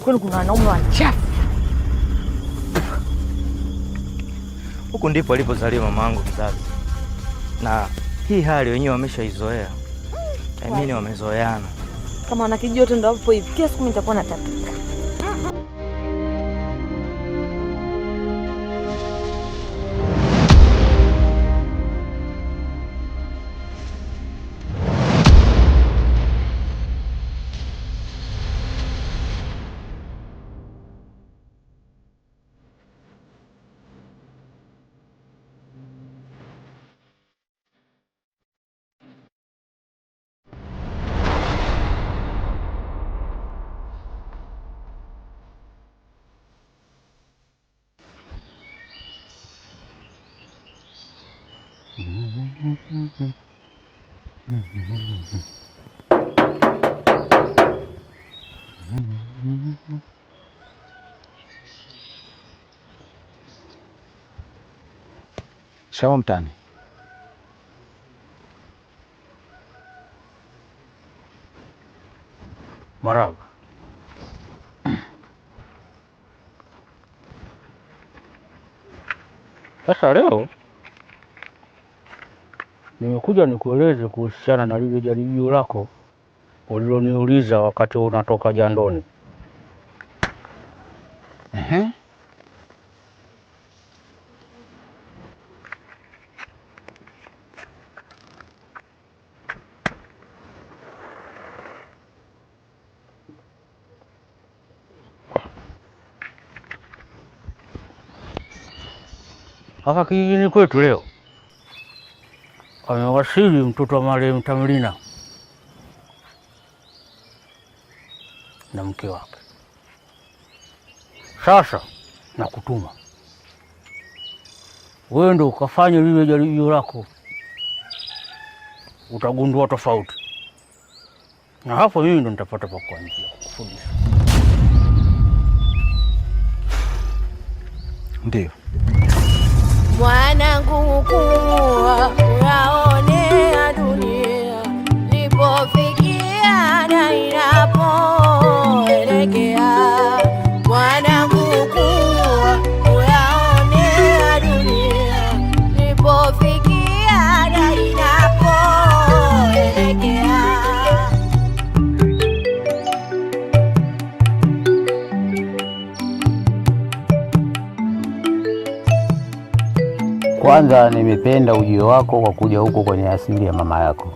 kwenu kuna wanaume wachafu. Huku ndipo alipozaliwa mamangu mzazi. Na hii hali wenyewe wameshaizoea. Mimi wamezoeana. Kama wanakijua tu ndio hapo hivi. Kila siku mimi nitakuwa natapika. Shawa mtani. Marahaba. Sasa leo nimekuja nikueleze kuhusiana na lile jaribio lako uliloniuliza wakati unatoka jandoni. Hapa kijijini kwetu leo amewasili mtoto wa marehemu Tamlina na mke wake. Sasa nakutuma wewe ndo ukafanya lile jaribio lako, utagundua tofauti, na hapo mimi ndo nitapata pa kuanzia kufundisha. Ndio mwanangu, kuwa uyaonea dunia lipofikia na inapoelekea. Mwanangu, kuwa uyaonea dunia lipofikia na inapoelekea. Kwanza nimependa ujio wako kwa kuja huko kwenye asili ya mama yako.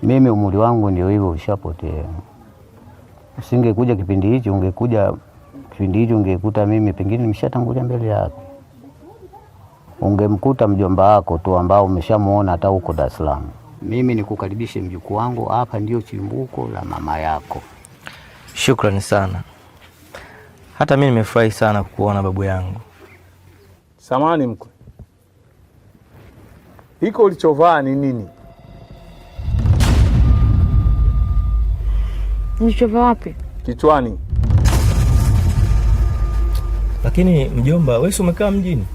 Mimi umri wangu ndio hivyo ushapotea. Usingekuja kipindi hicho, ungekuja kipindi hicho ungekuta mimi pengine nimeshatangulia mbele yako. Ungemkuta mjomba wako tu ambao umeshamuona hata huko Dar es Salaam. Mimi nikukaribishe mjukuu wangu, hapa ndio chimbuko la mama yako. Shukrani sana. Hata mimi nimefurahi sana kukuona babu yangu. Samahani mkwe. Hiko ulichovaa ni nini? Nilichovaa wapi? Kichwani. Lakini mjomba, wewe umekaa mjini?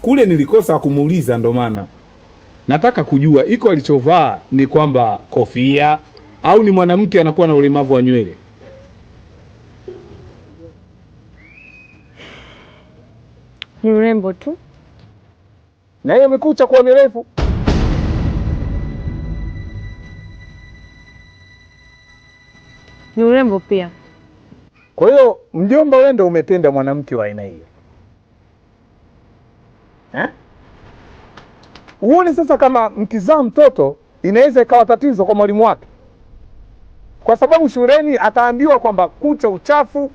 Kule nilikosa kumuuliza, ndo maana nataka kujua hiko alichovaa ni kwamba kofia au ni mwanamke anakuwa na ulemavu wa nywele? Ni urembo tu. Na yeye amekucha kuwa mirefu. Ni urembo pia. Kwa hiyo mjomba, wewe ndio umependa mwanamke wa aina hiyo. Uone sasa kama mkizaa mtoto inaweza ikawa tatizo kwa mwalimu wake. Kwa sababu shuleni ataambiwa kwamba kucha uchafu.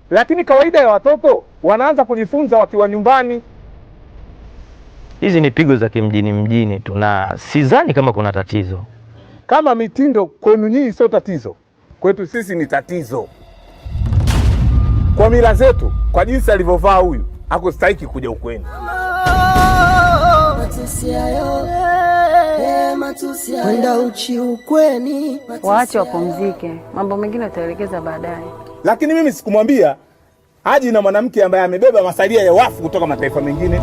Lakini kawaida ya watoto wanaanza kujifunza wakiwa nyumbani. Hizi ni pigo za kimjini tu na sidhani kama kuna tatizo. Kama mitindo kwenu nyinyi sio tatizo, kwetu sisi ni tatizo. Kwa mila zetu, kwa jinsi alivyovaa huyu, hakustahili kuja ukweni. Kwenda uchi ukweni. Waache wapumzike. Mambo mengine utaelekeza baadaye. Lakini mimi sikumwambia aje na mwanamke ambaye amebeba masalia ya wafu kutoka mataifa mengine.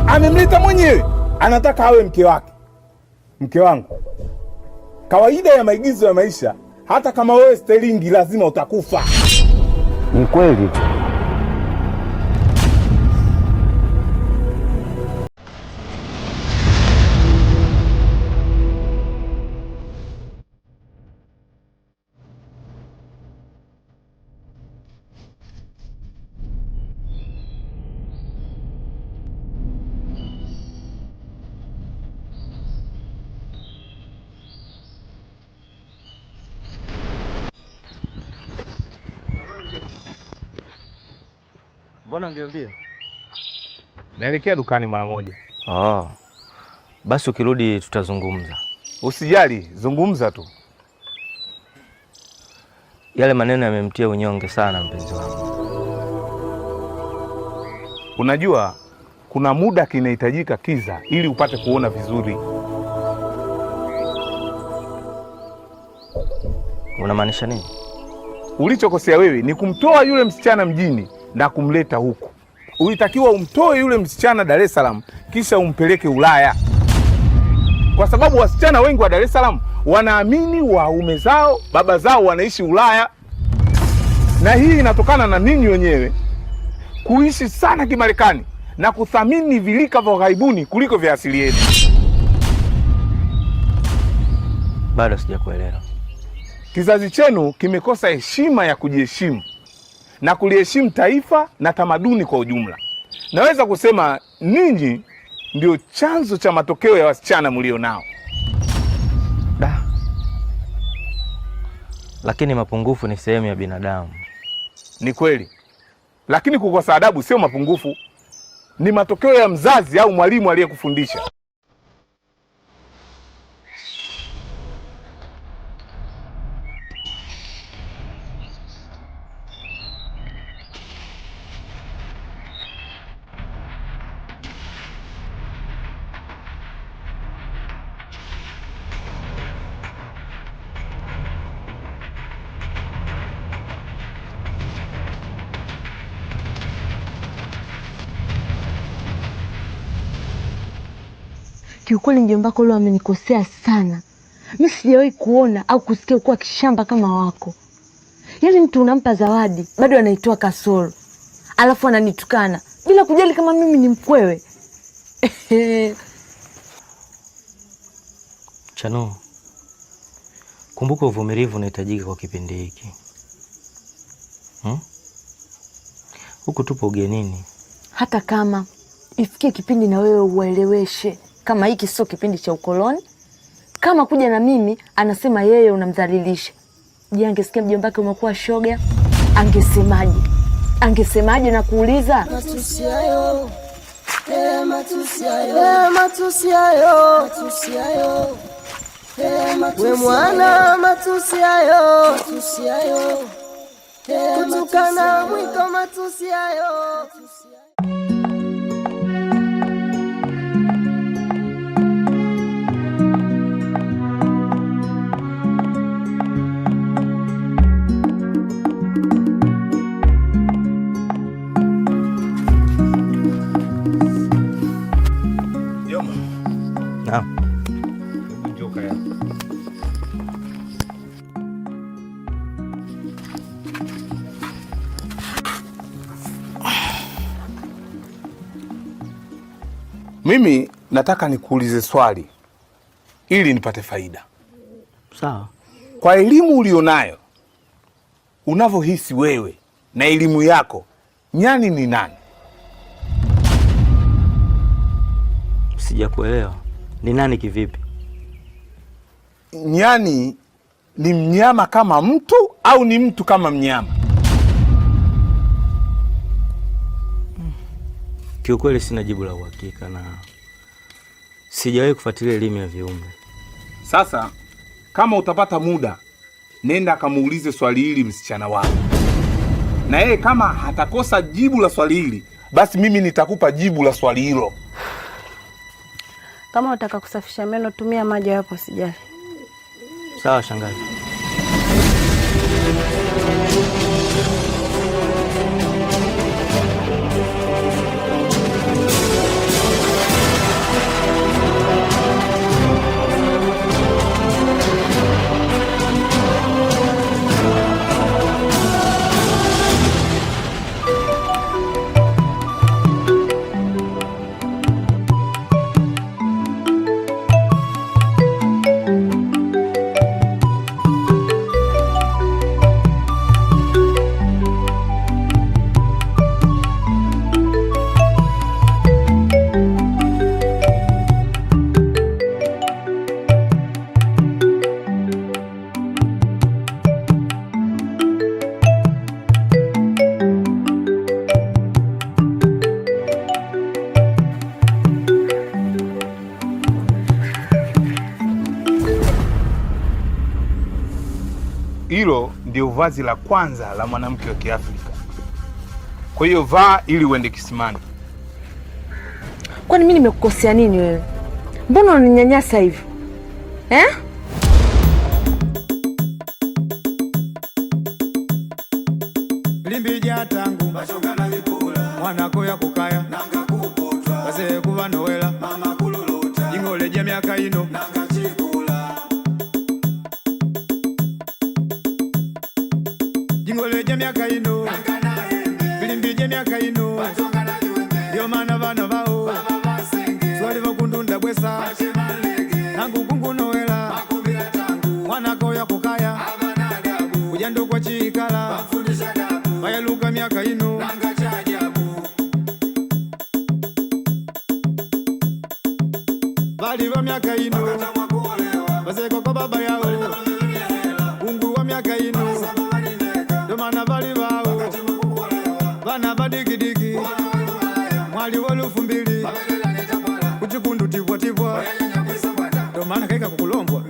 Amemleta mwenyewe, anataka awe mke wake. Mke wangu, kawaida ya maigizo ya maisha hata kama wewe Sterling lazima utakufa. Ni kweli. Mbona ungeambia? Naelekea dukani mara moja. Basi ukirudi tutazungumza. Usijali, zungumza tu. Yale maneno yamemtia unyonge sana mpenzi wangu. Unajua kuna muda kinahitajika kiza ili upate kuona vizuri. Unamaanisha nini? Ulichokosea wewe ni kumtoa yule msichana mjini na kumleta huku. Ulitakiwa umtoe yule msichana Dar es Salaam kisha umpeleke Ulaya. Kwa sababu wasichana wengi wa Dar es Salaam wanaamini waume zao, baba zao wanaishi Ulaya. Na hii inatokana na ninyi wenyewe kuishi sana kimarekani na kuthamini vilika vya ghaibuni kuliko vya asili yetu. Bado sijakuelewa. Kizazi chenu kimekosa heshima ya kujiheshimu na kuliheshimu taifa na tamaduni kwa ujumla. Naweza kusema ninyi ndio chanzo cha matokeo ya wasichana mlionao. Lakini mapungufu ni sehemu ya binadamu. Ni kweli. Lakini kukosa adabu sio mapungufu. Ni matokeo ya mzazi au mwalimu aliyekufundisha. Kiukweli mjomba wako leo amenikosea sana. Mimi sijawahi kuona au kusikia kuwa kishamba kama wako. Yaani mtu unampa zawadi, bado anaitoa kasoro. Alafu ananitukana bila kujali kama mimi ni mkwewe. Chanu, kumbuka uvumilivu unahitajika kwa kipindi hiki. Huku tupo ugenini. Hata kama ifikie kipindi na wewe uwaeleweshe kama hiki sio kipindi cha ukoloni. Kama kuja na mimi anasema yeye unamdhalilisha. Je, angesikia mjomba wake umekuwa shoga, angesemaje? Angesemaje na kuuliza? Matusi hayo. Matusi hayo. Matusi hayo. Matusi hayo. We mwana matusi hayo. Matusi hayo. Kutukana mwiko matusi hayo. Mimi nataka nikuulize swali ili nipate faida. Sawa. Kwa elimu ulionayo, unavyohisi wewe na elimu yako, nyani ni nani? Sijakuelewa. Ni nani kivipi? Nyani ni mnyama kama mtu au ni mtu kama mnyama? Kiukweli sina jibu la uhakika na sijawahi kufuatilia elimu ya viumbe. Sasa kama utapata muda, nenda akamuulize swali hili msichana wako. Na yeye kama hatakosa jibu la swali hili, basi mimi nitakupa jibu la swali hilo. Kama unataka kusafisha meno tumia maji hapo, sijali. Sawa shangazi. hilo ndio vazi la kwanza la mwanamke wa Kiafrika. Kwa hiyo vaa ili uende kisimani. Kwani mimi nimekukosea nini wewe? Mbona unaninyanyasa hivyo? Limbija tangu bashogana likula mwanako ya kukaya nanga kupotwa wazee kuva nowela mama kululuta ingole je miaka ino nanga chikula ingole je miaka ino nanga naembe limbije miaka ino bashogana liwembe ndio maana bana bao baba basenge swali vakundunda bwesa bachemalege nangu kungu nowela makubira tangu mwanako ya kukaya abana adabu ujando kwa chikala bafundisha Mayaluka miaka ino nanga chajabu Bali wa miaka ino Bazeko kwa baba yao Ungu wa miaka ino Domana bali wao Bana badigidigi Mwali walufu mbili Kuchikundu tivwa tivwa Domana kaika kukulombwa